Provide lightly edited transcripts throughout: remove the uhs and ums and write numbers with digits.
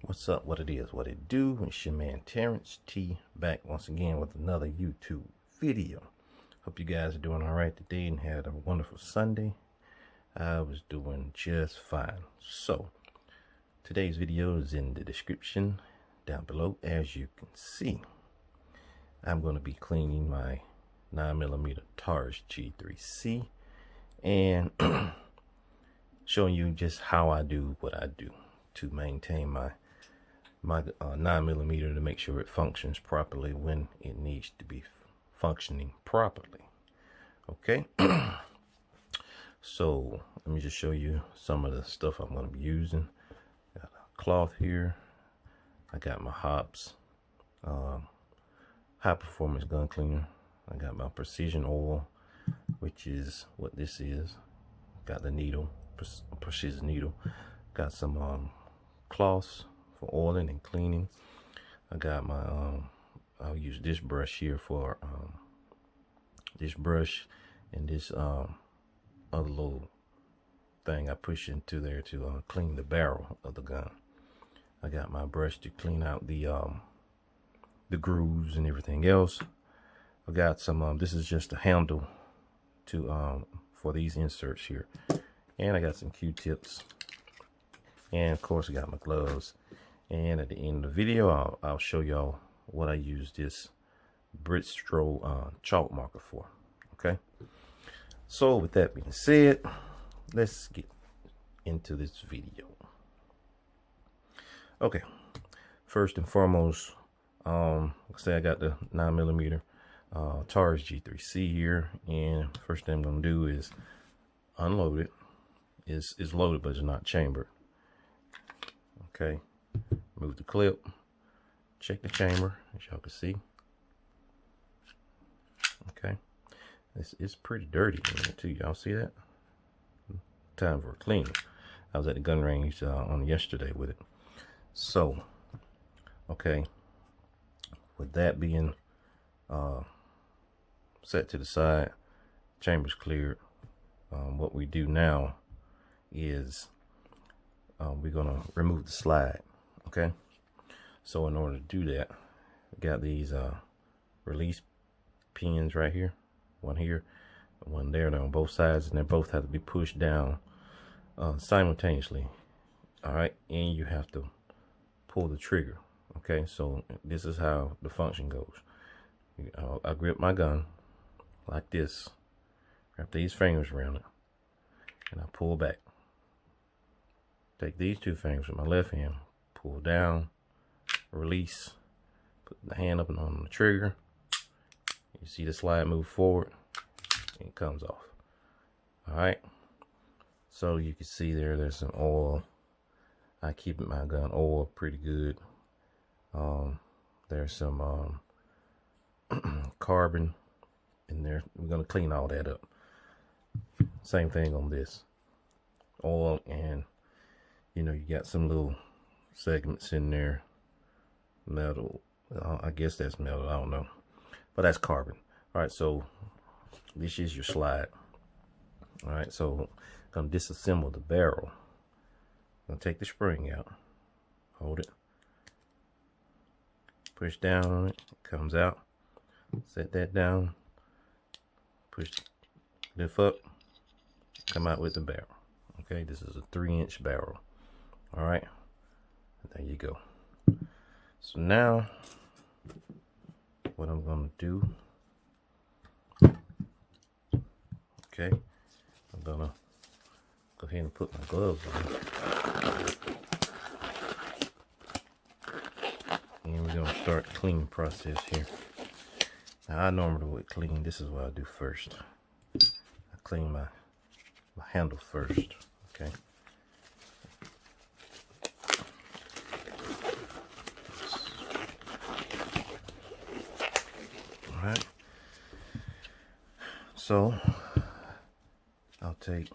What's up, what it is, what it do? It's your man Terrence T back once again with another YouTube video. Hope you guys are doing all right today and had a wonderful Sunday. I was doing just fine. So today's video is in the description down below. As you can see, I'm going to be cleaning my 9mm Taurus G3C and showing you just how I do what I do to maintain my 9mm to make sure it functions properly when it needs to be functioning properly. Okay. So let me just show you some of the stuff I'm going to be using. Got a cloth here. I got my Hobbs high performance gun cleaner. I got my precision oil, which is what this is. Got the needle, precision needle. Got some cloths for oiling and cleaning. I got my I'll use this brush here for this brush and this other little thing I push into there to clean the barrel of the gun. I got my brush to clean out the grooves and everything else. I got some this is just a handle to for these inserts here, and I got some Q-tips, and of course I got my gloves. And at the end of the video, I'll show y'all what I use this Bristol chalk marker for. Okay. So with that being said, let's get into this video. Okay. First and foremost, like I say, I got the 9mm Taurus G3C here, and first thing I'm gonna do is unload it. It's loaded, but it's not chambered. Okay. Move the clip, check the chamber, as y'all can see. Okay, it's pretty dirty in there too. Y'all see that? Time for a cleaning. I was at the gun range on yesterday with it. So, okay, with that being set to the side, chamber's cleared. What we do now is we're gonna remove the slide. Okay, so in order to do that, we got these release pins right here, one here, one there. They're on both sides, and they both have to be pushed down simultaneously. All right, and you have to pull the trigger. Okay, so this is how the function goes. I grip my gun like this, wrap these fingers around it, and I pull back. Take these two fingers with my left hand, pull down, release, put the hand up and on the trigger. You see the slide move forward, and it comes off. All right, so you can see there's some oil. I keep my gun oiled pretty good. There's some carbon in there. We're gonna clean all that up. Same thing on this oil, and you know, you got some little segments in there, metal. I guess that's metal, I don't know, but that's carbon. All right, so this is your slide. All right, so I'm gonna disassemble the barrel. I'm gonna take the spring out, hold it, push down on it, it comes out, set that down, push, lift up, come out with the barrel. Okay, this is a 3-inch barrel. All right, there you go. So now what I'm gonna do, okay, I'm gonna go ahead and put my gloves on, and we're gonna start the cleaning process here. Now I normally would clean, this is what I do first. I clean my handle first. Okay, alright, so I'll take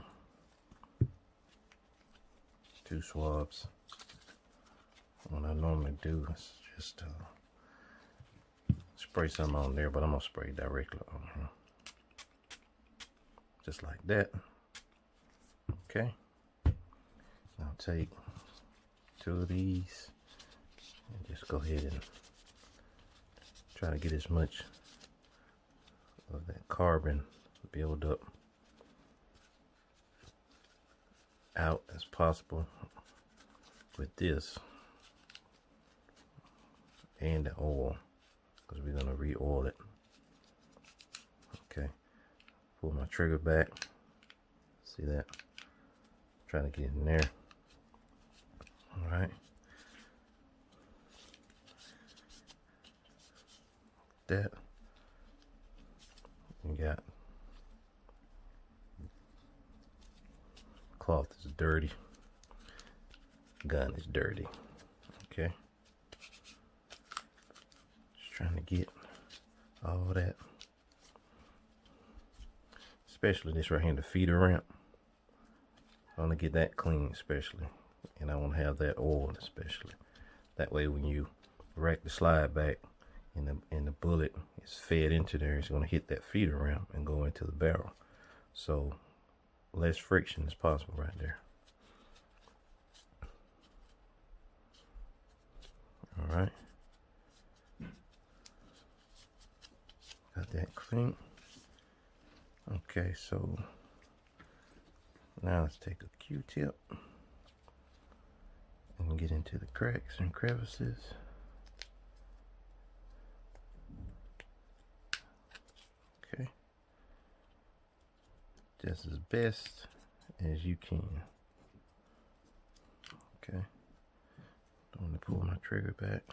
2 swabs. What I normally do is just spray some on there, but I'm gonna spray directly on here, just like that. Okay, I'll take 2 of these, And just go ahead and try to get as much of that carbon buildup out as possible with this and the oil, because we're going to re-oil it. Okay, pull my trigger back. See that? Try to get in there. All right. That. You got cloth is dirty. Gun is dirty. Okay. Just trying to get all that. Especially this right here, the feeder ramp. I want to get that clean especially. And I want to have that oil especially. That way when you rack the slide back and the bullet is fed into there, it's going to hit that feeder ramp and go into the barrel. So less friction is possible right there. All right. Got that clean. Okay, so now let's take a Q-tip and get into the cracks and crevices. Okay. Just as best as you can. Okay. Don't want to pull my trigger back.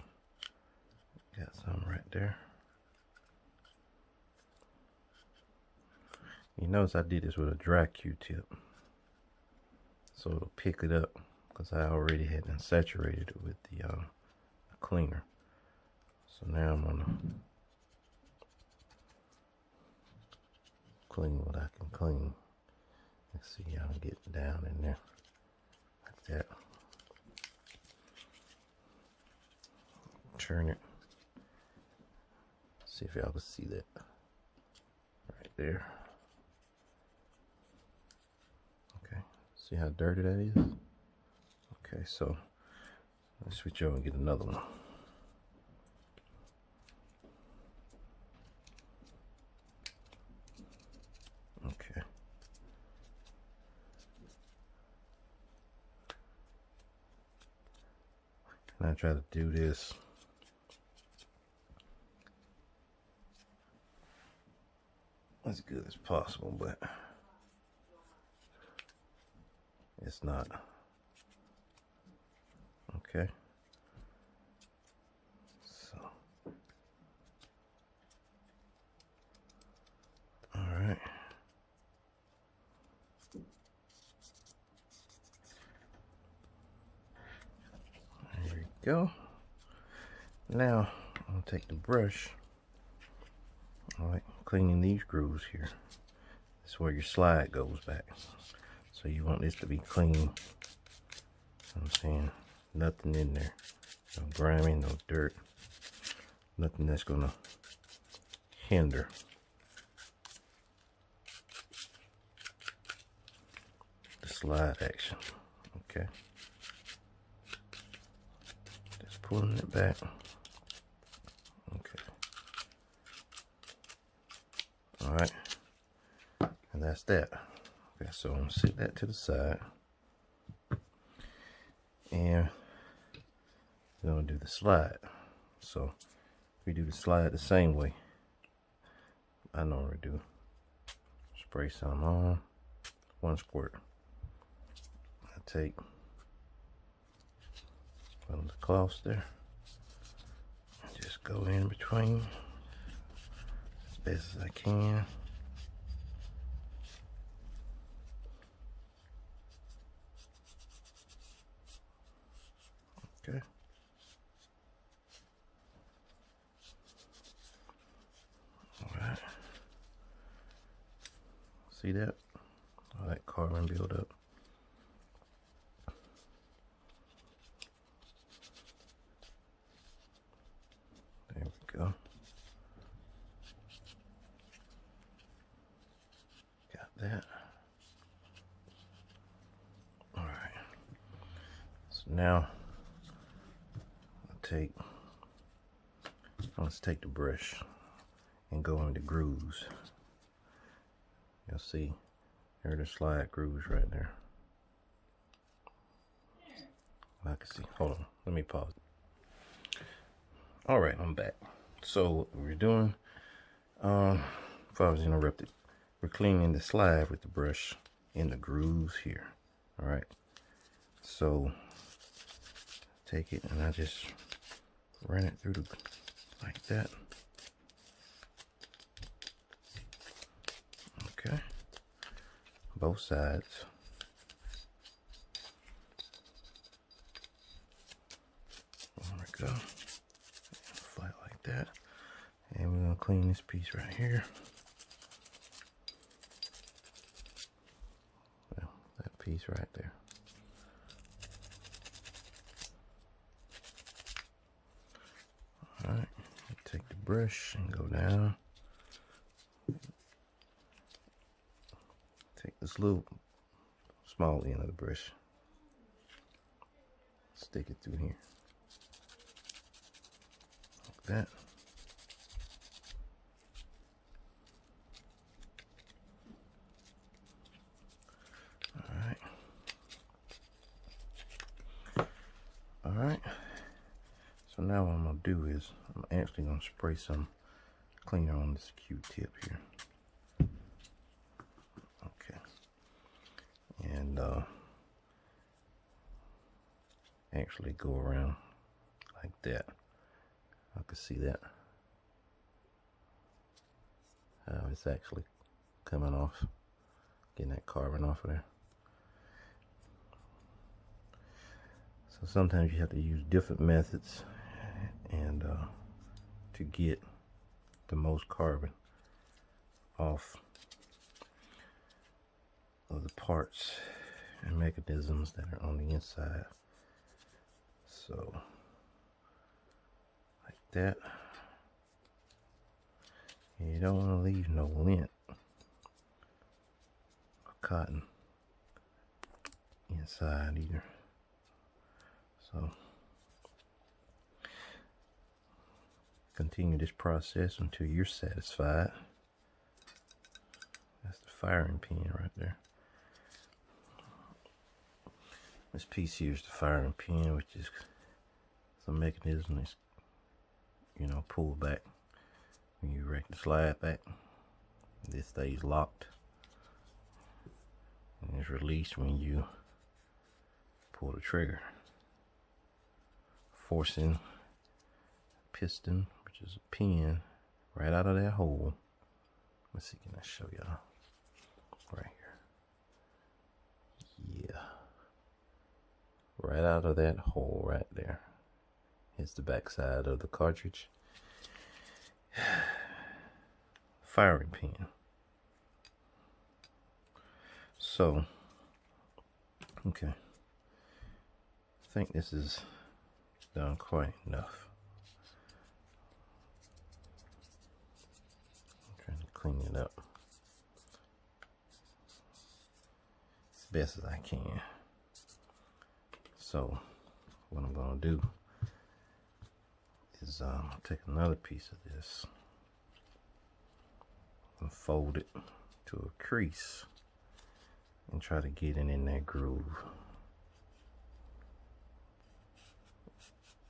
Got some right there. You notice I did this with a dry Q-tip, so it'll pick it up because I already had saturated it with the cleaner. So now I'm gonna clean what I can clean. Let's see how I get down in there like that. Turn it. See if y'all can see that right there. Okay, see how dirty that is? Okay, so let's switch over and get another one. Okay. And I try to do this as good as possible, but it's not. Okay. So, all right. There we go. Now, I'm gonna take the brush. All right, cleaning these grooves here. This is where your slide goes back. So you want this to be clean. You know what I'm saying? Nothing in there. No grimy, no dirt. Nothing that's gonna hinder the slide action. Okay. Just pulling it back. Okay. All right. And that's that. Okay, so I'm gonna set that to the side. And we're gonna do the slide. So we do the slide the same way I normally do. Spray some on, 1 squirt. I take one of the cloths there, just go in between as best as I can. Okay. All right. See that? All that carbon build up. There we go. Got that. All right. So now let's take the brush and go into grooves. You'll see there are the slide grooves right there. I can see. Hold on, let me pause. All right, I'm back. So what we're doing, if I was interrupted, we're cleaning the slide with the brush in the grooves here. All right, so take it and I just run it through like that. Okay, both sides. There we go. Flat like that. And we're gonna clean this piece right here. Well, that piece right there. Alright, take the brush and go down. Take this little small end of the brush. Stick it through here. Like that. Alright. So now what I'm going to do is I'm actually going to spray some cleaner on this Q-tip here. Okay. And actually go around like that. I can see that. How it's actually coming off. Getting that carbon off of there. So sometimes you have to use different methods and to get the most carbon off of the parts and mechanisms that are on the inside. So like that. And you don't want to leave no lint or cotton inside either. So continue this process until you're satisfied. That's the firing pin right there. This piece here is the firing pin, which is some mechanism that's, you know, pulled back when you erect the slide back. This stays locked and is released when you pull the trigger, forcing piston, which is a pin, right out of that hole. Let's see, can I show y'all? Right here. Yeah. Right out of that hole right there. Here's the back side of the cartridge. Firing pin. So, okay. I think this is done quite enough. I'm trying to clean it up as best as I can. So what I'm going to do is take another piece of this and fold it to a crease and try to get it in that groove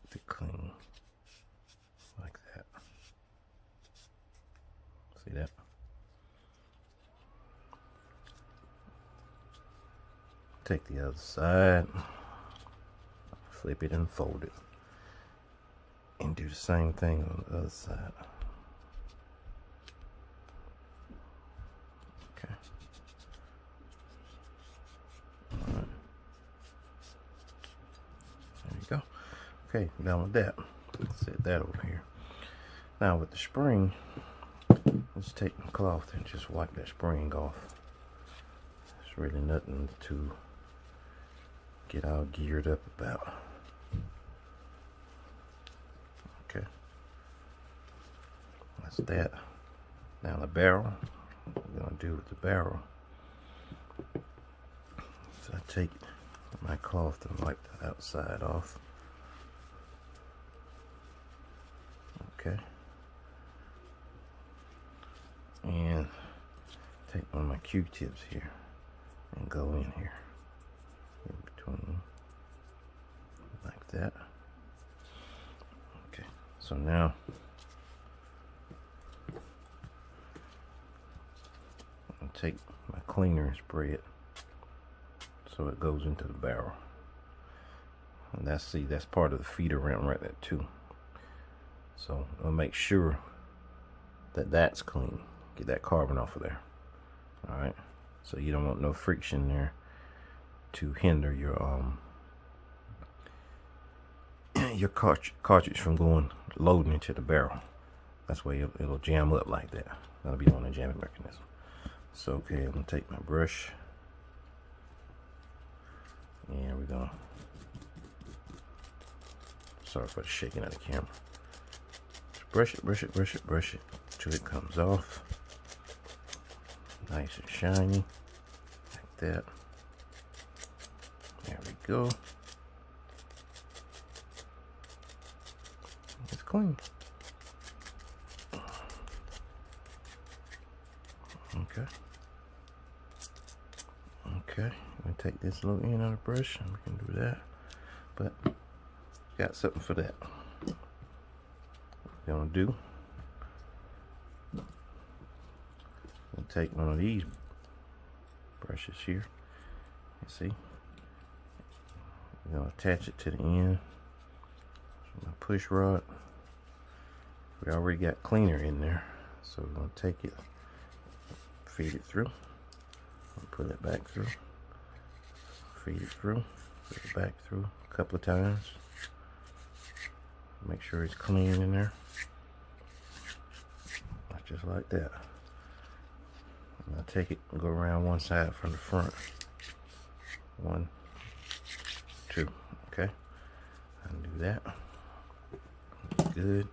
to clean like that. See that? Take the other side, flip it and fold it, and do the same thing on the other side. Okay. All right. There you go. Okay, done with that. Set that over here. Now with the spring, let's take the cloth and just wipe that spring off. It's really nothing to get all geared up about. Okay, that's that. Now the barrel, what we're gonna do with the barrel. So I take my cloth and wipe the outside off. Okay. And take one of my Q-tips here and go in here, in between, like that. Okay, so now I'll take my cleaner and spray it so it goes into the barrel. And that's part of the feeder rim right there too. So I'll make sure that that's clean. Get that carbon off of there. All right. So you don't want no friction there to hinder your cartridge from loading into the barrel. That's why it'll jam up like that. That'll be on the jamming mechanism. So okay, I'm gonna take my brush and we're gonna, sorry for the shaking of the camera. Just brush it till it comes off. Nice and shiny, like that. There we go. It's clean. Okay. Okay, I'm gonna take this little end out of the brush and we can do that. But got something for that. What we're gonna do, I'm gonna take one of these brushes here. You see? We're gonna attach it to the end. My push rod. We already got cleaner in there, so we're gonna take it, feed it through, and put it back through, feed it through, put it back through a couple of times. Make sure it's clean in there, just like that. And I'll take it and go around one side from the front. 1, 2, okay. I'll do that. Good.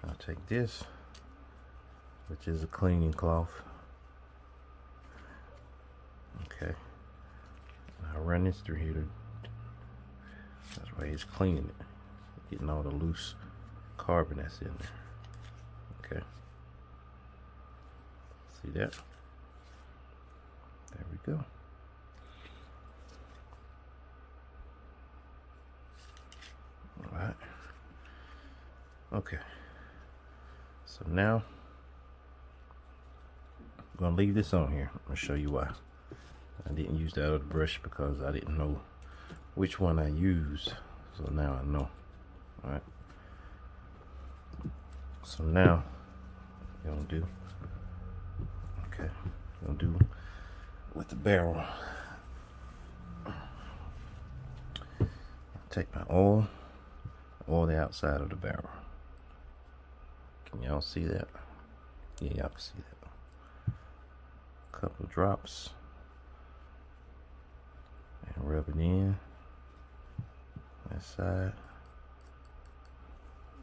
I'll take this, which is a cleaning cloth. Okay. I'll run this through here. That's why it's cleaning it. Getting all the loose carbon that's in there. Okay. See that? There we go. All right. Okay. So now I'm gonna leave this on here. I'm gonna show you why. I didn't use that other brush because I didn't know which one I used. So now I know. All right. So now we're gonna do. Okay. We're gonna do with the barrel. Take my oil the outside of the barrel. Can y'all see that? Yeah, y'all can see that. A couple of drops and rub it in that side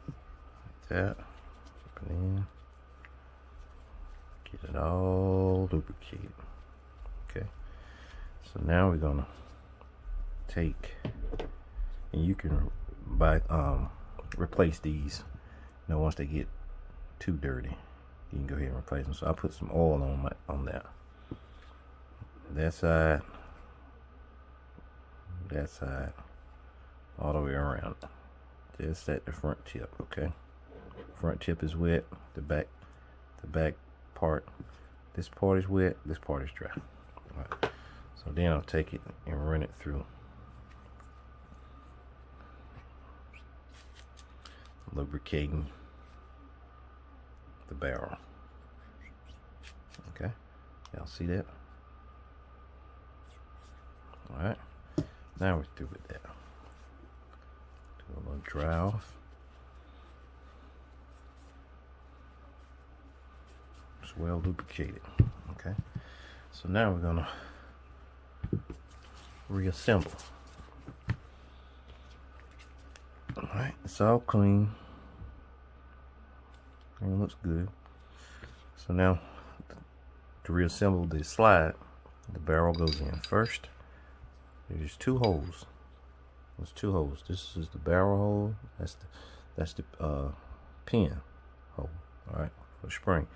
like that. Rub it in. Get it all lubricated. Okay. So now we're gonna take, and you can buy replace these. You know, once they get too dirty, you can go ahead and replace them. So I put some oil on that side, all the way around. Just at the front tip. Okay, front tip is wet. The back part, this part is wet. This part is dry. All right. So then I'll take it and run it through. Lubricating the barrel. Okay, y'all see that? All right, now we're through with that. Do a little dry off. It's well lubricated. Okay, so now we're gonna reassemble. All right, it's all clean. It looks good. So now to reassemble the slide, the barrel goes in first. There's 2 holes. There's 2 holes. This is the barrel hole. That's the pin hole, all right, for spring.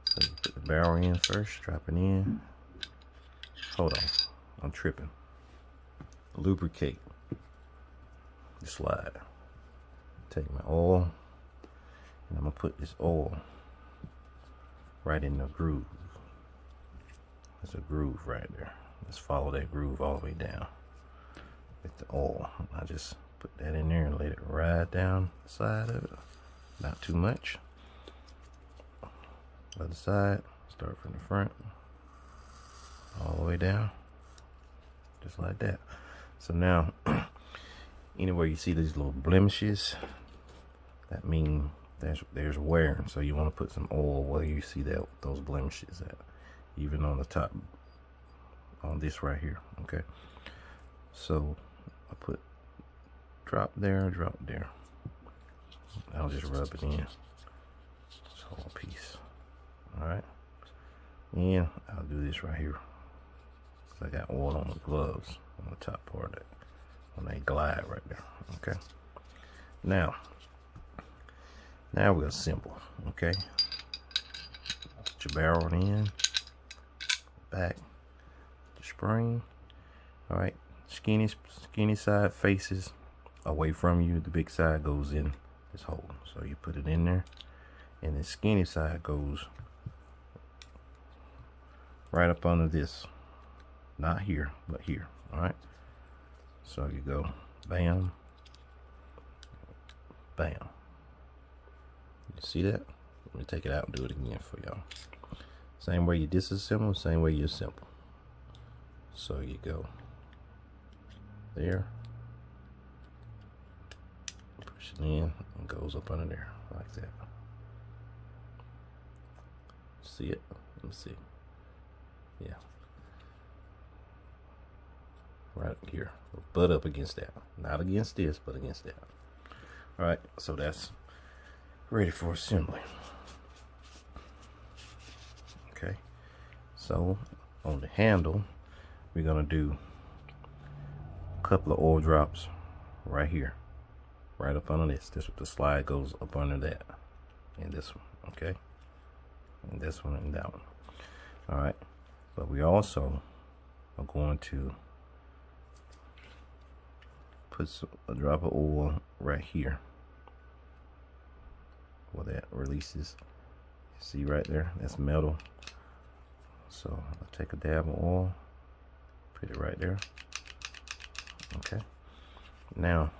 So you put the barrel in first, drop it in. Hold on, I'm tripping. Lubricate the slide. Take my oil, and I'm gonna put this oil right in the groove. There's a groove right there. Let's follow that groove all the way down with the oil. I just put that in there and let it ride down the side of it. Not too much. Other side, start from the front, all the way down, just like that. So now, anywhere you see these little blemishes, that means there's wear. So you want to put some oil where you see those blemishes at, even on the top, on this right here. Okay. So I put drop there. I'll just rub it in this whole piece. All right. And I'll do this right here. So I got oil on the gloves on the top part of it when they glide right there. Okay. Now we'll assemble. Okay. Put your barrel in, back, the spring. All right. Skinny side faces away from you. The big side goes in this hole. So you put it in there, and the skinny side goes right up under this. Not here, but here. All right. So you go bam, bam. You see that? Let me take it out and do it again for y'all. Same way you disassemble, same way you assemble. So you go there, push it in, and goes up under there like that. See it? Let me see. Yeah. Right here. Butt up against that. Not against this, but against that. Alright, so that's ready for assembly. Okay. So on the handle, we're gonna do a couple of oil drops right here. Right up under this. This the slide goes up under that. And this one. Okay. And this one and that one. Alright. But we also are going to put a drop of oil right here where that releases. See right there? That's metal. So I'll take a dab of oil, put it right there. Okay. Now,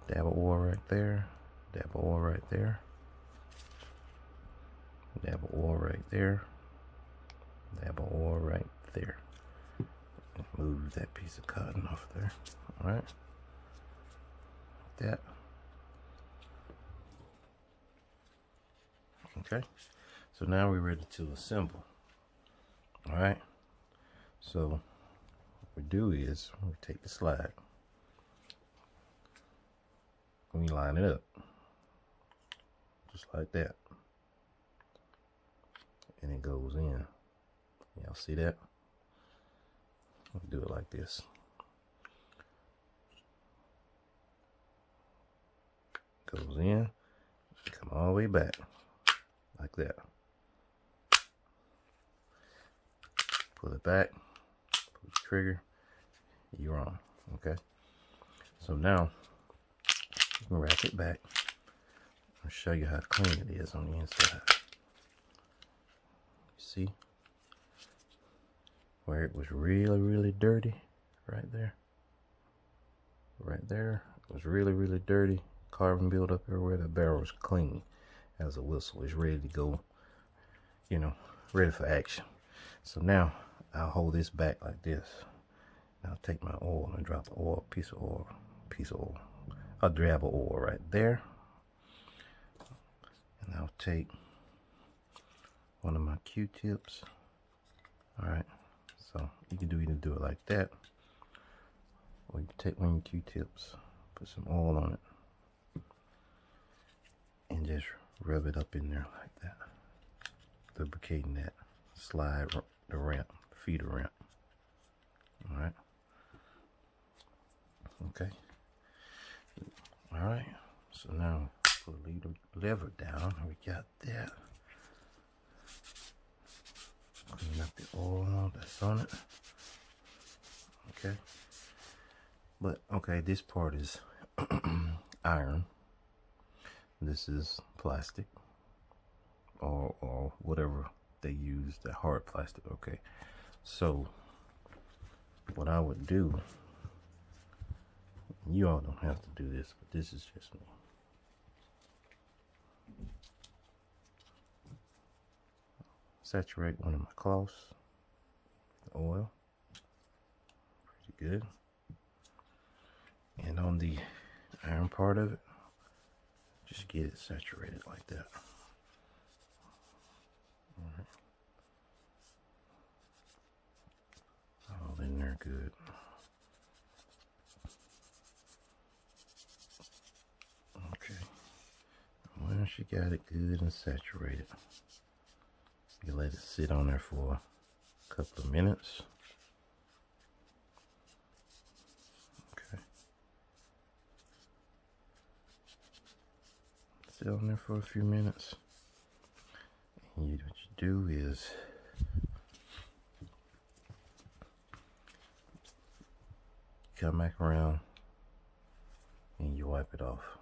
dab of oil right there, dab of oil right there, dab of oil right there, dab of oil right there. Move that piece of cotton off there. All right. Like that. Okay. So now we're ready to assemble. All right. So what we do is we take the slide. We line it up just like that, and it goes in. Y'all see that? Do it like this. Goes in, come all the way back like that. Pull it back, pull the trigger, you're on. Okay. So now you can wrap it back. I'll show you how clean it is on the inside. You see? Where it was really dirty, right there. Right there, it was really dirty. Carbon buildup everywhere. The barrel is clean as a whistle. It's ready to go, you know, ready for action. So now I'll hold this back like this. I'll take my oil and drop an oil, piece of oil, a dab of oil right there. And I'll take one of my Q-tips. All right. So you can either do it like that, or you can take one of your Q-tips, put some oil on it, and just rub it up in there like that, lubricating that slide, the ramp, feeder ramp. All right. Okay. All right. So now pull the lever down. We got that. Clean up the oil that's on it. Okay. But okay, this part is iron. This is plastic or whatever they use, the hard plastic. Okay. So what I would do, you all don't have to do this, but this is just me. Saturate one of my cloths, the oil, pretty good. And on the iron part of it, just get it saturated like that. All right. All in there good. Okay. Once you got it good and saturated, you let it sit on there for a couple of minutes. Okay. Sit on there for a few minutes. And what you do is come back around and you wipe it off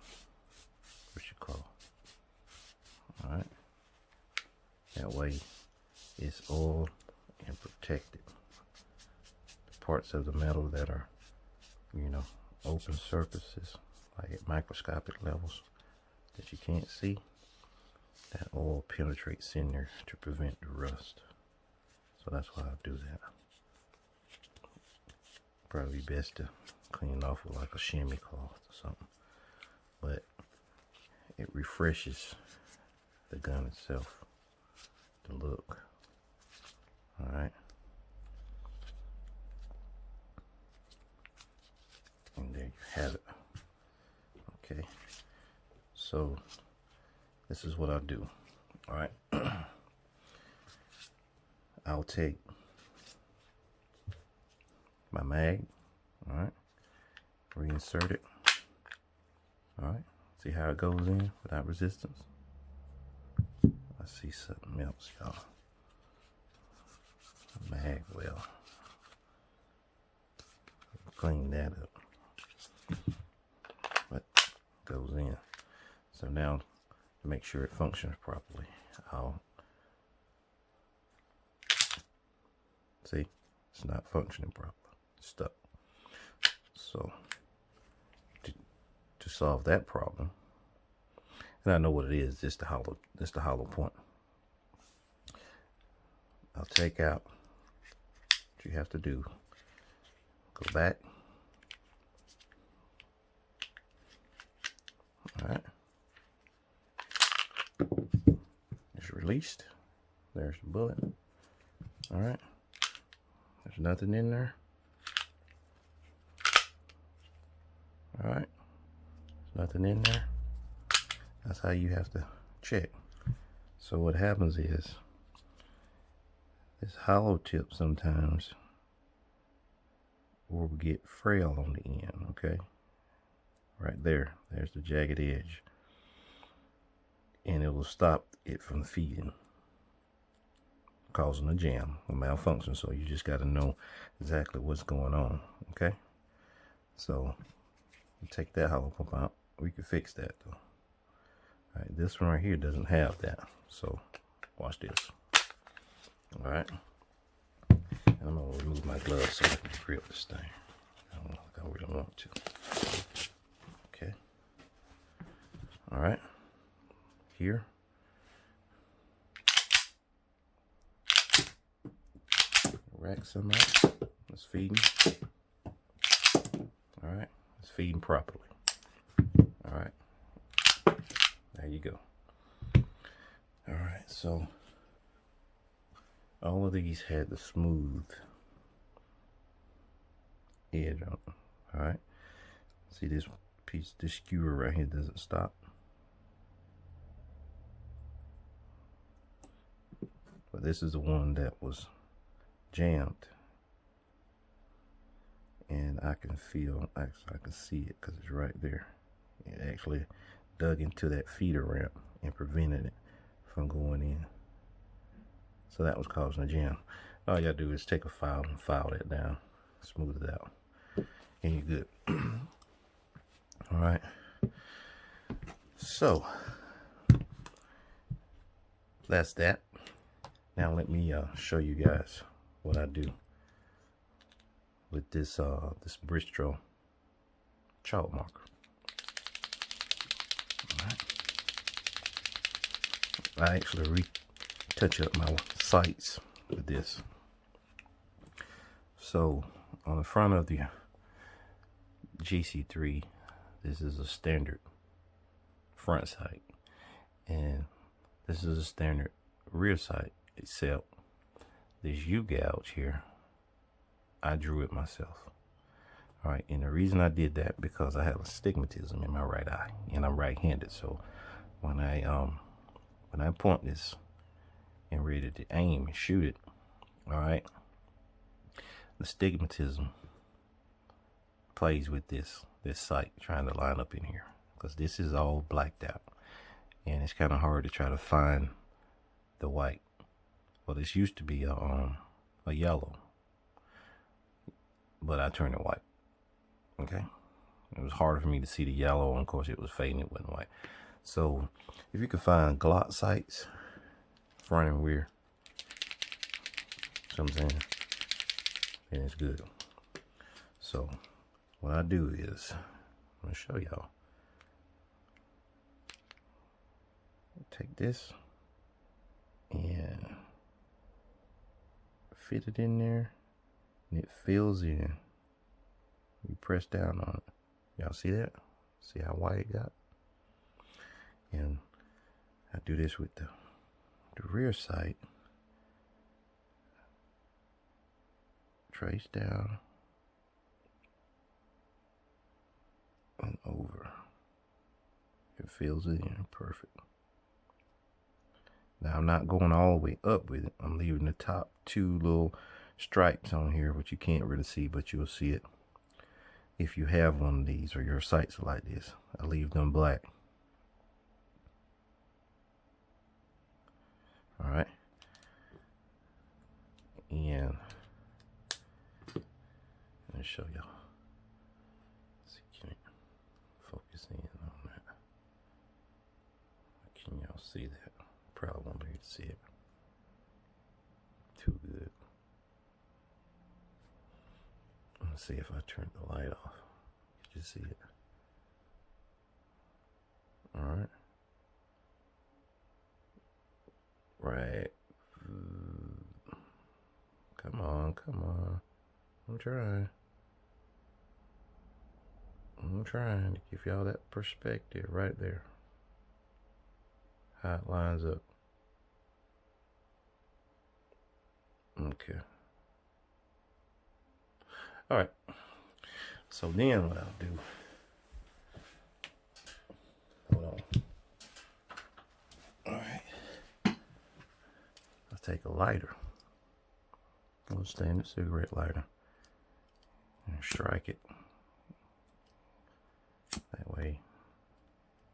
with your cloth. All right. That way it's oiled and protected. The parts of the metal that are, you know, open surfaces, like at microscopic levels that you can't see, that oil penetrates in there to prevent the rust. So that's why I do that. Probably best to clean it off with like a chamois cloth or something. But it refreshes the gun itself, the look. Alright. And there you have it. Okay. So this is what I do. Alright. I'll take my mag. Alright. Reinsert it. Alright. See how it goes in without resistance? I see something else, y'all. Mag well. Clean that up. But it goes in. So now to make sure it functions properly, I'll see it's not functioning properly. It's stuck. So to solve that problem, and I know what it is, it's the hollow point. I'll take out what you have to do. Go back. Alright. It's released. There's the bullet. Alright. There's nothing in there. Alright. There's nothing in there. That's how you have to check. So what happens is this hollow tip sometimes will get frail on the end, okay? Right there. There's the jagged edge. And it will stop it from feeding, causing a jam, a malfunction. So you just got to know exactly what's going on, okay? So you take that hollow pump out. We can fix that though. All right, this one right here doesn't have that. So watch this. All right. And I'm gonna remove my gloves so I can grip this thing. I don't know if I really want to. Okay. All right. Here. Rack some out. Let's feed him. All right. Let's feed him properly. All right. There you go. All right. So all of these had the smooth edge on them. All right. See this piece, this skewer right here doesn't stop. But this is the one that was jammed. And I can feel, actually I can see it because it's right there. It actually dug into that feeder ramp and prevented it from going in. So that was causing a jam. All you gotta do is take a file and file that down, smooth it out, and you're good. All right. So that's that. Now let me show you guys what I do with this this Bristol chalk marker. All right. I actually retouch up my sights with this. So on the front of the GC3, this is a standard front sight, and this is a standard rear sight, except this U-gouge here, I drew it myself. All right, and the reason I did that because I have astigmatism in my right eye, and I'm right-handed. So when I point this and ready to aim and shoot it, all right, the astigmatism plays with this sight, trying to line up in here, because this is all blacked out, and it's kind of hard to try to find the white. Well, this used to be a yellow, but I turned it white. Okay, it was harder for me to see the yellow, and of course it was fading, it wasn't white. So if you can find glock sights, front and rear, you know what I'm saying, then it's good. So what I do is, I'm gonna show y'all. Take this and fit it in there, and it fills in. You press down on it. Y'all see that? See how white it got? And I do this with the rear sight. Trace down and over. It fills it in perfect. Now I'm not going all the way up with it. I'm leaving the top two little stripes on here, which you can't really see, but you'll see it if you have one of these or your sights are like this. I leave them black. All right. And let me show y'all. See, can you focus in on that? Can y'all see that? Probably won't be able to see it too good. Let's see if I turn the light off. Did you see it? All right. Right. Come on, come on. I'm trying. I'm trying to give y'all that perspective right there. How it lines up. Okay. All right. So then what I'll do, hold on. All right. I'll take a lighter, a little standard cigarette lighter, and strike it. That way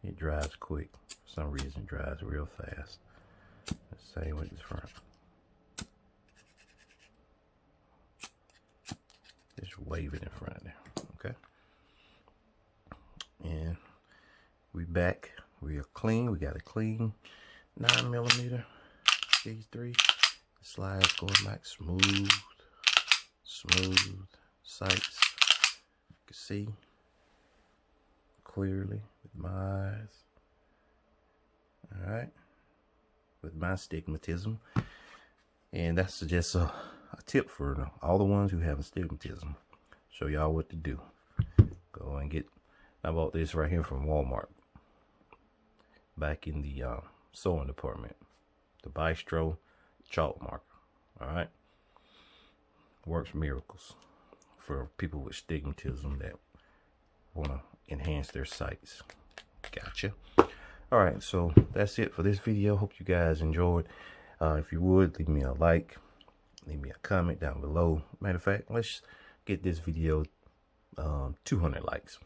it dries quick. For some reason it dries real fast. The same with the front. Just wave it in front of there, okay? And we back. We are clean. We got a clean 9mm G3. The slides going back smooth, smooth sights. You can see clearly with my eyes. All right, with my astigmatism, and that's just a tip for all the ones who have astigmatism. Show y'all what to do. Go and get. I bought this right here from Walmart. Back in the sewing department. The Bistro chalk marker. All right. Works miracles for people with astigmatism that want to enhance their sights. Gotcha. All right, so that's it for this video. Hope you guys enjoyed. If you would, leave me a like, leave me a comment down below. Matter of fact, let's get this video 200 likes.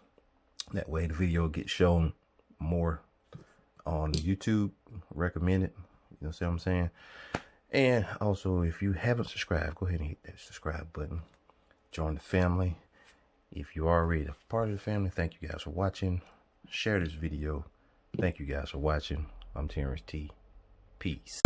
That way the video gets shown more on YouTube. Recommend it. You know what I'm saying? And also, if you haven't subscribed, go ahead and hit that subscribe button. Join the family. If you are already a part of the family, thank you guys for watching. Share this video. Thank you guys for watching. I'm Terrence T. Peace.